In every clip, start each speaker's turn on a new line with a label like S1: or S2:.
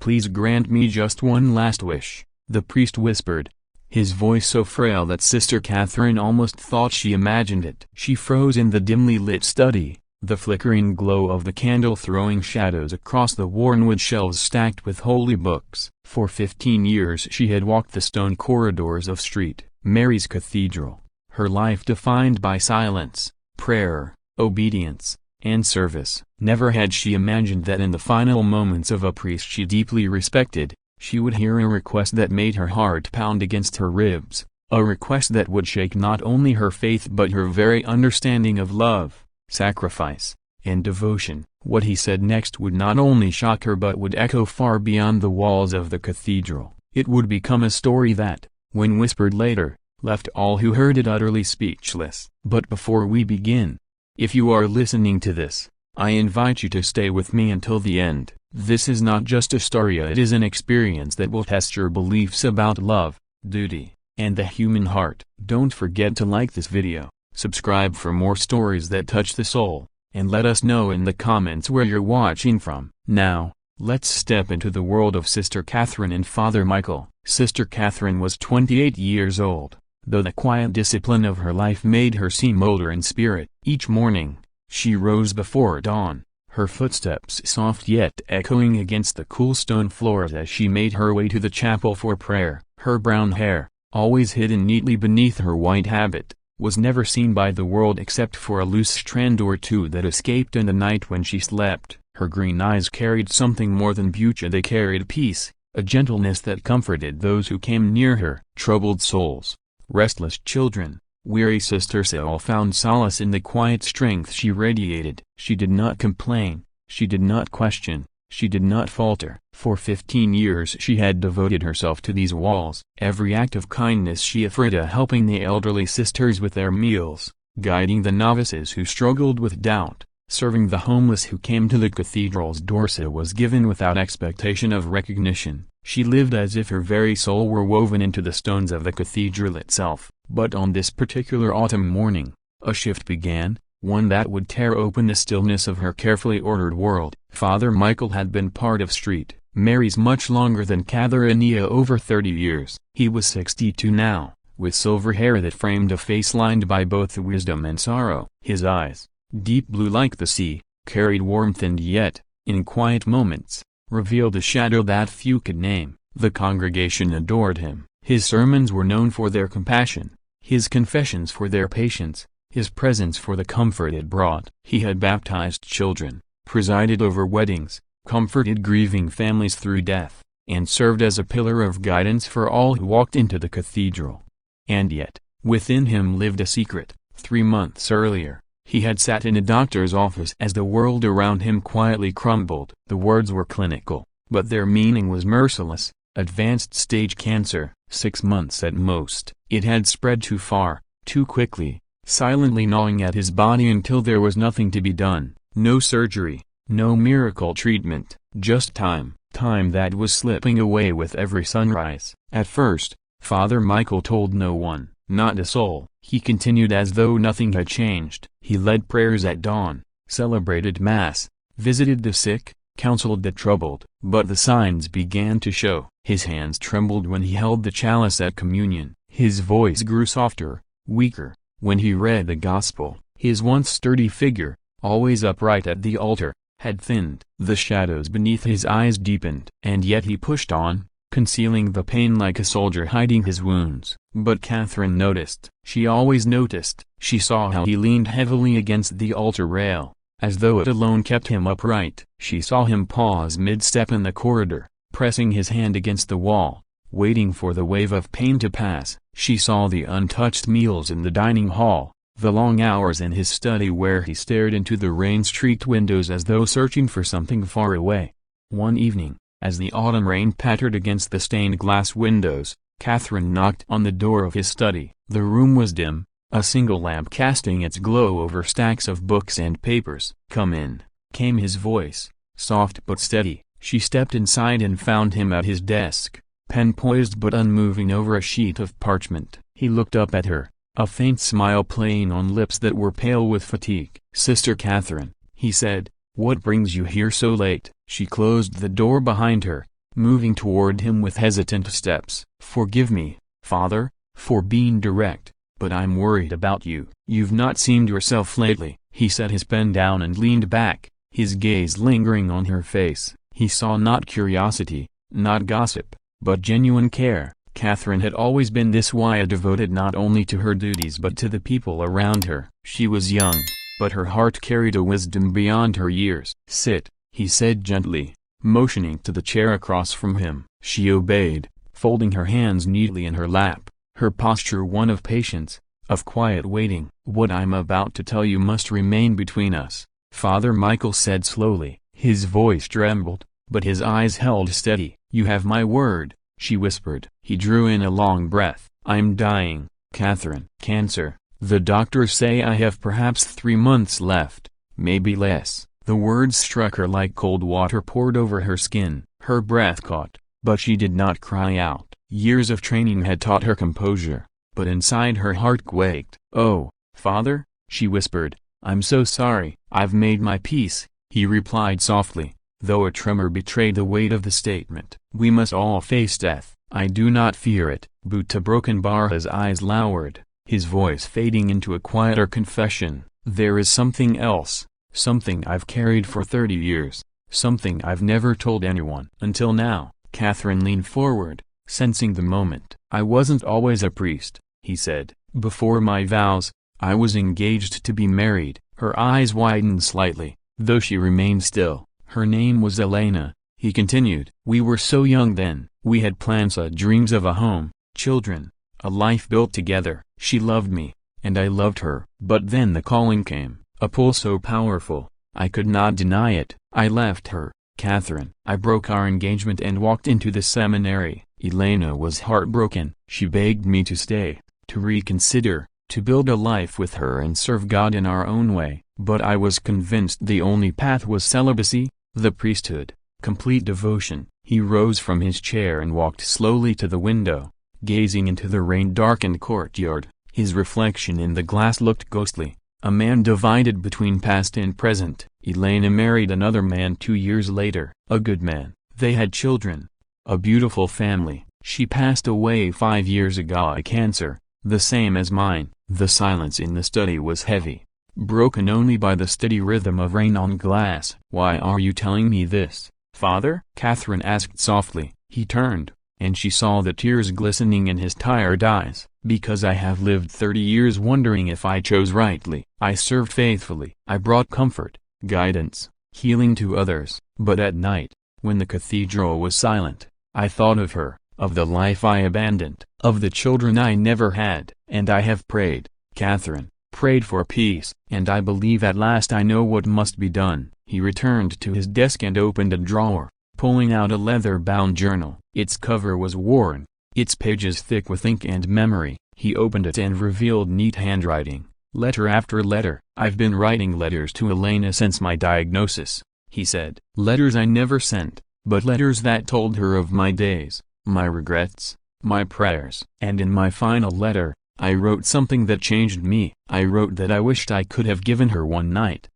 S1: please grant me just one last wish," the priest whispered, his voice so frail that Sister Catherine almost thought she imagined it. She froze in the dimly lit study, the flickering glow of the candle throwing shadows across the worn-wood shelves stacked with holy books. For 15 years she had walked the stone corridors of St. Mary's Cathedral, her life defined by silence, prayer, obedience, and service. Never had she imagined that in the final moments of a priest she deeply respected, she would hear a request that made her heart pound against her ribs, a request that would shake not only her faith but her very understanding of love, sacrifice, and devotion. What he said next would not only shock her but would echo far beyond the walls of the cathedral. It would become a story that, when whispered later, left all who heard it utterly speechless. But before we begin, if you are listening to this, I invite you to stay with me until the end. This is not just a story, it is an experience that will test your beliefs about love, duty, and the human heart. Don't forget to like this video, subscribe for more stories that touch the soul, and let us know in the comments where you're watching from. Now, let's step into the world of Sister Catherine and Father Michael. Sister Catherine was 28 years old, though the quiet discipline of her life made her seem older in spirit. Each morning, she rose before dawn, her footsteps soft yet echoing against the cool stone floors as she made her way to the chapel for prayer. Her brown hair, always hidden neatly beneath her white habit, was never seen by the world except for a loose strand or two that escaped in the night when she slept. Her green eyes carried something more than beauty, they carried peace, a gentleness that comforted those who came near her. Troubled souls, restless children, weary sisters all found solace in the quiet strength she radiated. She did not complain, she did not question, she did not falter. For 15 years she had devoted herself to these walls. Every act of kindness she offered, helping the elderly sisters with their meals, guiding the novices who struggled with doubt, serving the homeless who came to the cathedral's doors, was given without expectation of recognition. She lived as if her very soul were woven into the stones of the cathedral itself. But on this particular autumn morning, a shift began, one that would tear open the stillness of her carefully ordered world. Father Michael had been part of St. Mary's much longer than Catherine, over 30 years. He was 62 now, with silver hair that framed a face lined by both wisdom and sorrow. His eyes, deep blue like the sea, carried warmth and yet, in quiet moments, revealed a shadow that few could name. The congregation adored him. His sermons were known for their compassion, his confessions for their patience, his presence for the comfort it brought. He had baptized children, presided over weddings, comforted grieving families through death, and served as a pillar of guidance for all who walked into the cathedral. And yet, within him lived a secret. 3 months earlier, he had sat in a doctor's office as the world around him quietly crumbled. The words were clinical, but their meaning was merciless. Advanced stage cancer, 6 months at most. It had spread too far, too quickly, silently gnawing at his body until there was nothing to be done. No surgery, no miracle treatment, just time that was slipping away with every sunrise. At first, Father Michael told no one, not a soul. He continued as though nothing had changed. He led prayers at dawn, celebrated Mass, visited the sick, counseled the troubled. But the signs began to show. His hands trembled when he held the chalice at communion. His voice grew softer, weaker, when he read the gospel. His once sturdy figure, always upright at the altar, had thinned. The shadows beneath his eyes deepened. And yet he pushed on, concealing the pain like a soldier hiding his wounds. But Catherine noticed. She always noticed. She saw how he leaned heavily against the altar rail, as though it alone kept him upright. She saw him pause mid-step in the corridor, pressing his hand against the wall, waiting for the wave of pain to pass. She saw the untouched meals in the dining hall, the long hours in his study where he stared into the rain-streaked windows as though searching for something far away. One evening, as the autumn rain pattered against the stained glass windows, Catherine knocked on the door of his study. The room was dim, a single lamp casting its glow over stacks of books and papers. "Come in," came his voice, soft but steady. She stepped inside and found him at his desk, pen poised but unmoving over a sheet of parchment. He looked up at her, a faint smile playing on lips that were pale with fatigue. "Sister Catherine," he said, "what brings you here so late?" She closed the door behind her, moving toward him with hesitant steps. "Forgive me, Father, for being direct, but I'm worried about you. You've not seemed yourself lately." He set his pen down and leaned back, his gaze lingering on her face. He saw not curiosity, not gossip, but genuine care. Catherine had always been this way, devoted not only to her duties but to the people around her. She was young, but her heart carried a wisdom beyond her years. "Sit," he said gently, motioning to the chair across from him. She obeyed, folding her hands neatly in her lap, her posture one of patience, of quiet waiting. "What I'm about to tell you must remain between us," Father Michael said slowly. His voice trembled, but his eyes held steady. "You have my word," she whispered. He drew in a long breath. "I'm dying, Catherine. Cancer. The doctors say I have perhaps 3 months left, maybe less." The words struck her like cold water poured over her skin. Her breath caught, but she did not cry out. Years of training had taught her composure, but inside her heart quaked. "Oh, Father," she whispered, "I'm so sorry." "I've made my peace," he replied softly, though a tremor betrayed the weight of the statement. "We must all face death. I do not fear it." Bhutta Brokenbara's eyes lowered, his voice fading into a quieter confession. "There is something else, something I've carried for 30 years, something I've never told anyone until now." Catherine leaned forward, sensing the moment. "I wasn't always a priest," he said. "Before my vows, I was engaged to be married." Her eyes widened slightly, though she remained still. "Her name was Elena," he continued. "We were so young then. We had plans, dreams of a home, children, a life built together. She loved me, and I loved her. But then the calling came, a pull so powerful, I could not deny it. I left her, Catherine. I broke our engagement and walked into the seminary." Elena was heartbroken. She begged me to stay, to reconsider, to build a life with her and serve God in our own way. But I was convinced the only path was celibacy, the priesthood, complete devotion. He rose from his chair and walked slowly to the window, gazing into the rain-darkened courtyard. His reflection in the glass looked ghostly, a man divided between past and present. Elena married another man 2 years later, a good man. They had children, a beautiful family. She passed away 5 years ago of cancer, the same as mine. The silence in the study was heavy, broken only by the steady rhythm of rain on glass. "Why are you telling me this, Father?" Catherine asked softly. He turned, and she saw the tears glistening in his tired eyes. "Because I have lived 30 years wondering if I chose rightly. I served faithfully. I brought comfort, guidance, healing to others. But at night, when the cathedral was silent, I thought of her, of the life I abandoned, of the children I never had. And I have prayed, Catherine, prayed for peace. And I believe at last I know what must be done." He returned to his desk and opened a drawer, pulling out a leather-bound journal. Its cover was worn, its pages thick with ink and memory. He opened it and revealed neat handwriting, letter after letter. "I've been writing letters to Elena since my diagnosis," he said. "Letters I never sent, but letters that told her of my days, my regrets, my prayers. And in my final letter, I wrote something that changed me. I wrote that I wished I could have given her one night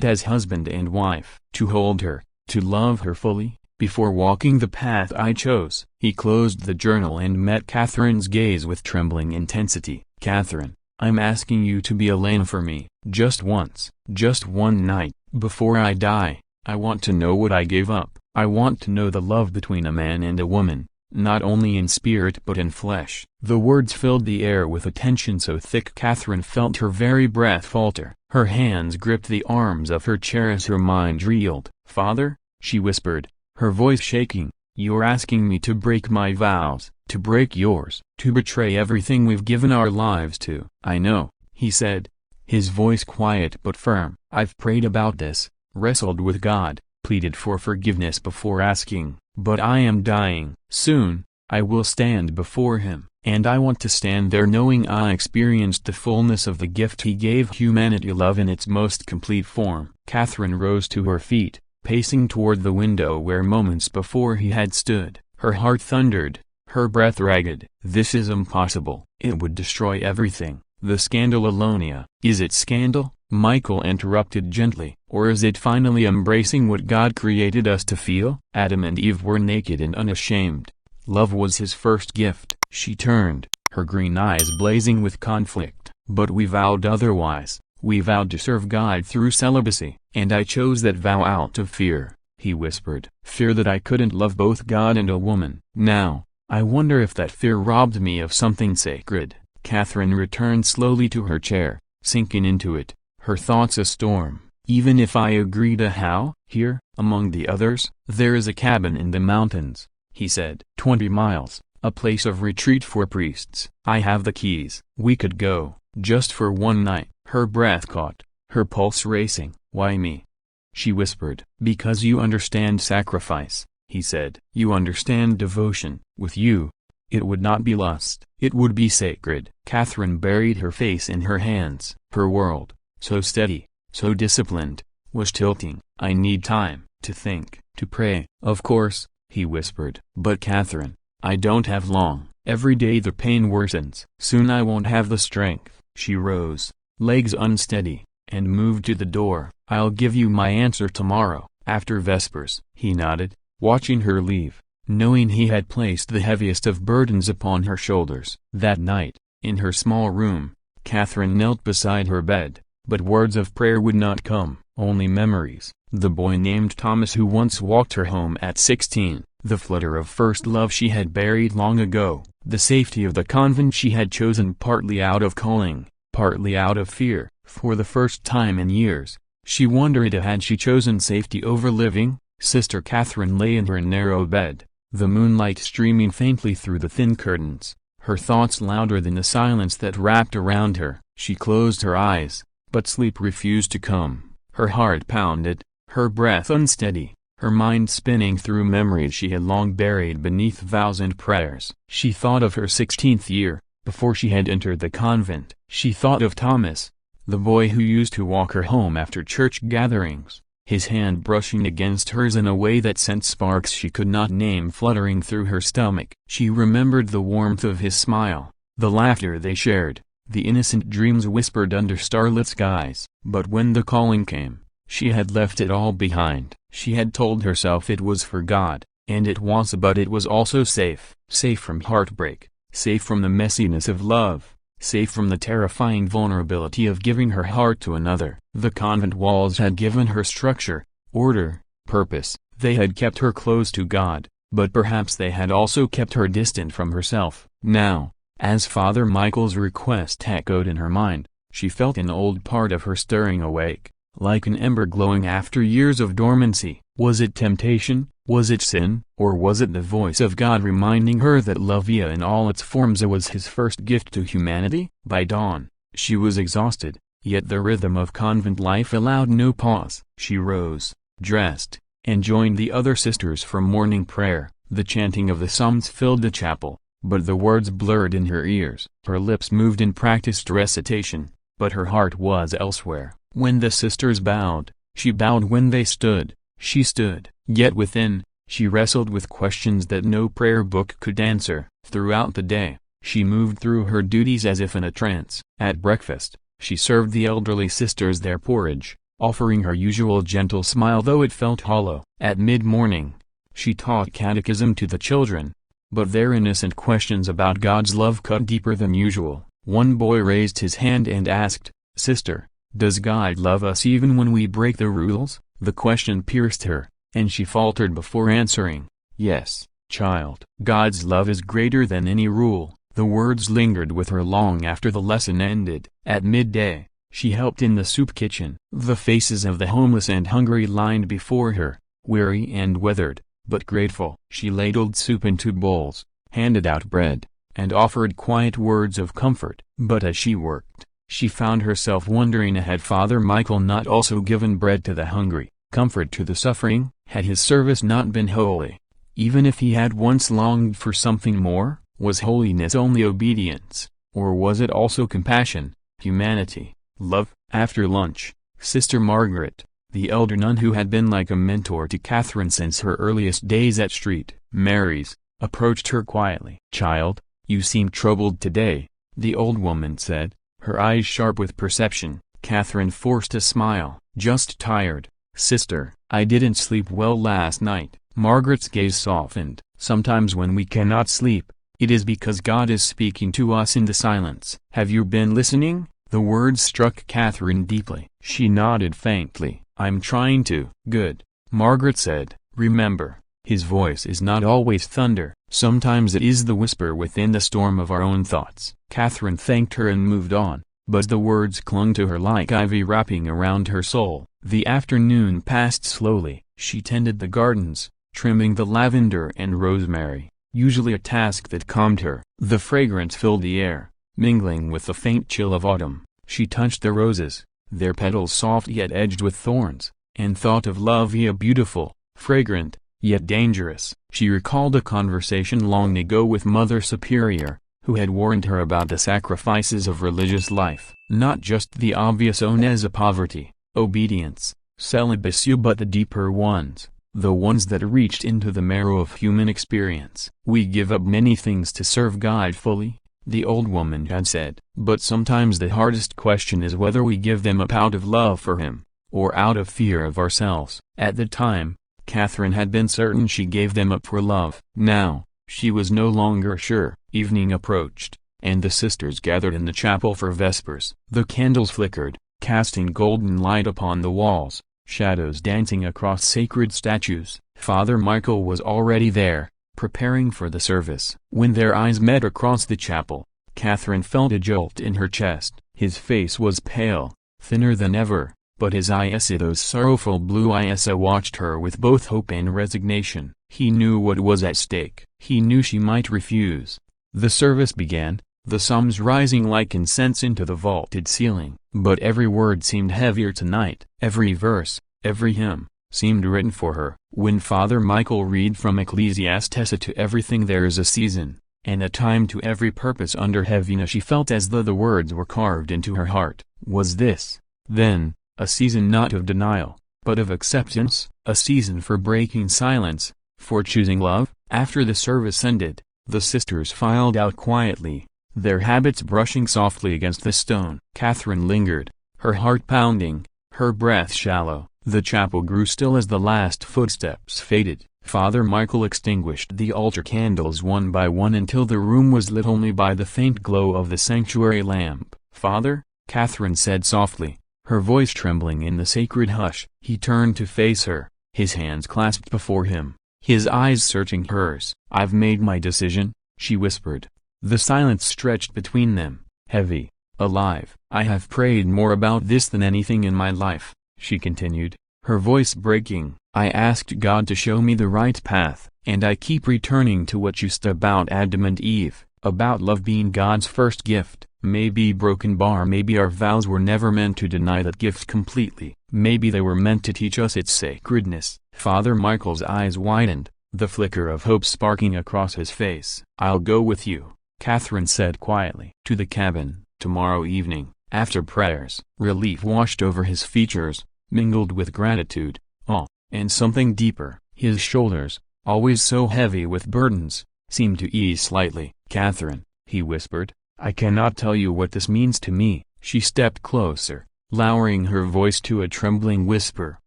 S1: as husband and wife, to hold her, to love her fully, before walking the path I chose." He closed the journal and met Catherine's gaze with trembling intensity. "Catherine, I'm asking you to be Elena for me, just once, just one night, before I die. I want to know what I gave up. I want to know the love between a man and a woman, not only in spirit but in flesh." The words filled the air with a tension so thick Catherine felt her very breath falter. Her hands gripped the arms of her chair as her mind reeled. "Father," she whispered, her voice shaking, "you're asking me to break my vows, to break yours, to betray everything we've given our lives to." "I know," he said, his voice quiet but firm. "I've prayed about this, wrestled with God, pleaded for forgiveness before asking, but I am dying. Soon, I will stand before Him, and I want to stand there knowing I experienced the fullness of the gift He gave humanity, love in its most complete form." Catherine rose to her feet, pacing toward the window where moments before he had stood. Her heart thundered, her breath ragged. "This is impossible. It would destroy everything. The scandal, Alonia." "Is it scandal?" Michael interrupted gently. Or is it finally embracing what God created us to feel? Adam and Eve were naked and unashamed. Love was his first gift. She turned, her green eyes blazing with conflict. But we vowed otherwise. We vowed to serve God through celibacy. And I chose that vow out of fear, he whispered. Fear that I couldn't love both God and a woman. Now, I wonder if that fear robbed me of something sacred. Catherine returned slowly to her chair, sinking into it, her thoughts a storm. Even if I agree to how? Here, among the others, there is a cabin in the mountains, he said. 20 miles, a place of retreat for priests. I have the keys. We could go, just for one night. Her breath caught, her pulse racing. Why me? She whispered. Because you understand sacrifice, he said. You understand devotion. With you, it would not be lust. It would be sacred. Catherine buried her face in her hands. Her world, so steady, so disciplined, was tilting. I need time, to think, to pray. Of course, he whispered. But Catherine, I don't have long. Every day the pain worsens. Soon I won't have the strength. She rose, legs unsteady, and moved to the door. I'll give you my answer tomorrow, after Vespers. He nodded, watching her leave, knowing he had placed the heaviest of burdens upon her shoulders. That night, in her small room, Catherine knelt beside her bed, but words of prayer would not come, only memories. The boy named Thomas who once walked her home at 16, the flutter of first love she had buried long ago, the safety of the convent she had chosen partly out of calling, partly out of fear. For the first time in years, she wondered had she chosen safety over living. Sister Catherine lay in her narrow bed, the moonlight streaming faintly through the thin curtains, her thoughts louder than the silence that wrapped around her. She closed her eyes, but sleep refused to come. Her heart pounded, her breath unsteady, her mind spinning through memories she had long buried beneath vows and prayers. She thought of her 16th year, before she had entered the convent. She thought of Thomas, the boy who used to walk her home after church gatherings, his hand brushing against hers in a way that sent sparks she could not name fluttering through her stomach. She remembered the warmth of his smile, the laughter they shared, the innocent dreams whispered under starlit skies. But when the calling came, she had left it all behind. She had told herself it was for God, and it was, but it was also safe. Safe from heartbreak, safe from the messiness of love, safe from the terrifying vulnerability of giving her heart to another. The convent walls had given her structure, order, purpose. They had kept her close to God, but perhaps they had also kept her distant from herself. Now, as Father Michael's request echoed in her mind, she felt an old part of her stirring awake, like an ember glowing after years of dormancy. Was it temptation? Was it sin? Or was it the voice of God reminding her that love in all its forms was his first gift to humanity? By dawn, she was exhausted, yet the rhythm of convent life allowed no pause. She rose, dressed, and joined the other sisters for morning prayer. The chanting of the psalms filled the chapel, but the words blurred in her ears. Her lips moved in practiced recitation, but her heart was elsewhere. When the sisters bowed, she bowed. When they stood, she stood. Yet within, she wrestled with questions that no prayer book could answer. Throughout the day, she moved through her duties as if in a trance. At breakfast, she served the elderly sisters their porridge, offering her usual gentle smile though it felt hollow. At mid-morning, she taught catechism to the children, but their innocent questions about God's love cut deeper than usual. One boy raised his hand and asked, "Sister, does God love us even when we break the rules?" The question pierced her, and she faltered before answering, "Yes, child. God's love is greater than any rule." The words lingered with her long after the lesson ended. At midday, she helped in the soup kitchen. The faces of the homeless and hungry lined before her, weary and weathered, but grateful. She ladled soup into bowls, handed out bread, and offered quiet words of comfort. But as she worked, she found herself wondering, had Father Michael not also given bread to the hungry, comfort to the suffering? Had his service not been holy, even if he had once longed for something more? Was holiness only obedience, or was it also compassion, humanity, love? After lunch, Sister Margaret, the elder nun who had been like a mentor to Catherine since her earliest days at St. Mary's, approached her quietly. "Child, you seem troubled today," the old woman said, her eyes sharp with perception. Catherine forced a smile. "Just tired, sister. I didn't sleep well last night." Margaret's gaze softened. "Sometimes when we cannot sleep, it is because God is speaking to us in the silence." "Have you been listening?" The words struck Catherine deeply. She nodded faintly. "I'm trying to." "Good," Margaret said. "Remember, His voice is not always thunder. Sometimes it is the whisper within the storm of our own thoughts." Catherine thanked her and moved on, but the words clung to her like ivy wrapping around her soul. The afternoon passed slowly. She tended the gardens, trimming the lavender and rosemary, usually a task that calmed her. The fragrance filled the air, mingling with the faint chill of autumn. She touched the roses, their petals soft yet edged with thorns, and thought of Lovia, beautiful, fragrant, yet dangerous. She recalled a conversation long ago with Mother Superior, who had warned her about the sacrifices of religious life. Not just the obvious ones of poverty, obedience, celibacy, but the deeper ones, the ones that reached into the marrow of human experience. "We give up many things to serve God fully," the old woman had said. "But sometimes the hardest question is whether we give them up out of love for Him, or out of fear of ourselves." At the time, Catherine had been certain she gave them up for love. Now, she was no longer sure. Evening approached, and the sisters gathered in the chapel for Vespers. The candles flickered, casting golden light upon the walls, shadows dancing across sacred statues. Father Michael was already there, preparing for the service. When their eyes met across the chapel, Catherine felt a jolt in her chest. His face was pale, thinner than ever, but his eyes, those sorrowful blue eyes, watched her with both hope and resignation. He knew what was at stake. He knew she might refuse. The service began, the psalms rising like incense into the vaulted ceiling. But every word seemed heavier tonight. Every verse, every hymn, seemed written for her. When Father Michael read from Ecclesiastes, "To everything there is a season, and a time to every purpose under heaven," she felt as though the words were carved into her heart. Was this, then, a season not of denial, but of acceptance? A season for breaking silence, for choosing love? After the service ended, the sisters filed out quietly, their habits brushing softly against the stone. Catherine lingered, her heart pounding, her breath shallow. The chapel grew still as the last footsteps faded. Father Michael extinguished the altar candles one by one until the room was lit only by the faint glow of the sanctuary lamp. "Father," Catherine said softly, her voice trembling in the sacred hush. He turned to face her, his hands clasped before him, his eyes searching hers. "I've made my decision," she whispered. The silence stretched between them, heavy, alive. "I have prayed more about this than anything in my life," she continued, her voice breaking. "I asked God to show me the right path, and I keep returning to what you said about Adam and Eve, about love being God's first gift. Maybe broken bar, maybe our vows were never meant to deny that gift completely. Maybe they were meant to teach us its sacredness." Father Michael's eyes widened, the flicker of hope sparking across his face. "I'll go with you," Catherine said quietly. "To the cabin, tomorrow evening, after prayers." Relief washed over his features, mingled with gratitude, awe, and something deeper. His shoulders, always so heavy with burdens, seemed to ease slightly. "Catherine," he whispered, "I cannot tell you what this means to me." She stepped closer, lowering her voice to a trembling whisper.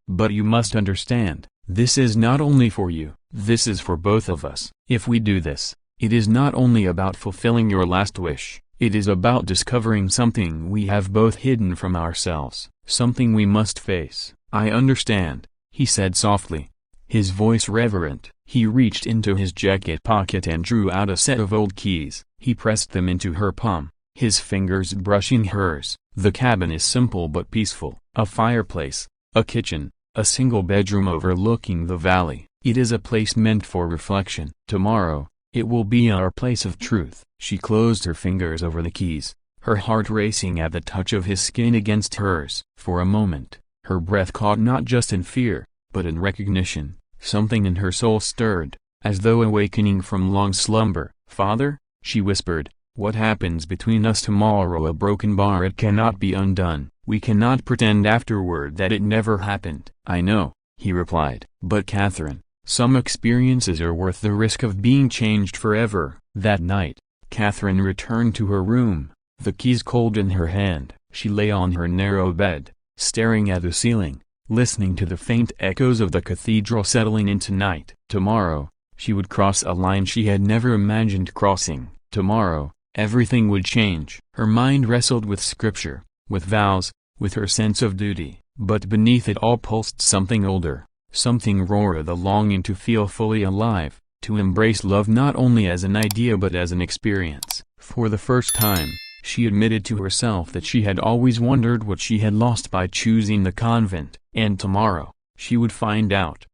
S1: "But you must understand, this is not only for you, this is for both of us. If we do this, it is not only about fulfilling your last wish, it is about discovering something we have both hidden from ourselves, something we must face." "I understand," he said softly, his voice reverent. He reached into his jacket pocket and drew out a set of old keys. He pressed them into her palm, his fingers brushing hers. "The cabin is simple but peaceful. A fireplace, a kitchen, a single bedroom overlooking the valley. It is a place meant for reflection. Tomorrow, it will be our place of truth." She closed her fingers over the keys, her heart racing at the touch of his skin against hers. For a moment, her breath caught not just in fear, but in recognition. Something in her soul stirred, as though awakening from long slumber. "Father," she whispered, "what happens between us tomorrow? A broken bar, it cannot be undone. We cannot pretend afterward that it never happened." "I know," he replied. "But Catherine, some experiences are worth the risk of being changed forever." That night, Catherine returned to her room, the keys cold in her hand. She lay on her narrow bed, staring at the ceiling, listening to the faint echoes of the cathedral settling into night. Tomorrow, she would cross a line she had never imagined crossing. Tomorrow, everything would change. Her mind wrestled with scripture, with vows, with her sense of duty. But beneath it all pulsed something older, something rawer, the longing to feel fully alive, to embrace love not only as an idea but as an experience. For the first time, she admitted to herself that she had always wondered what she had lost by choosing the convent. And tomorrow, she would find out.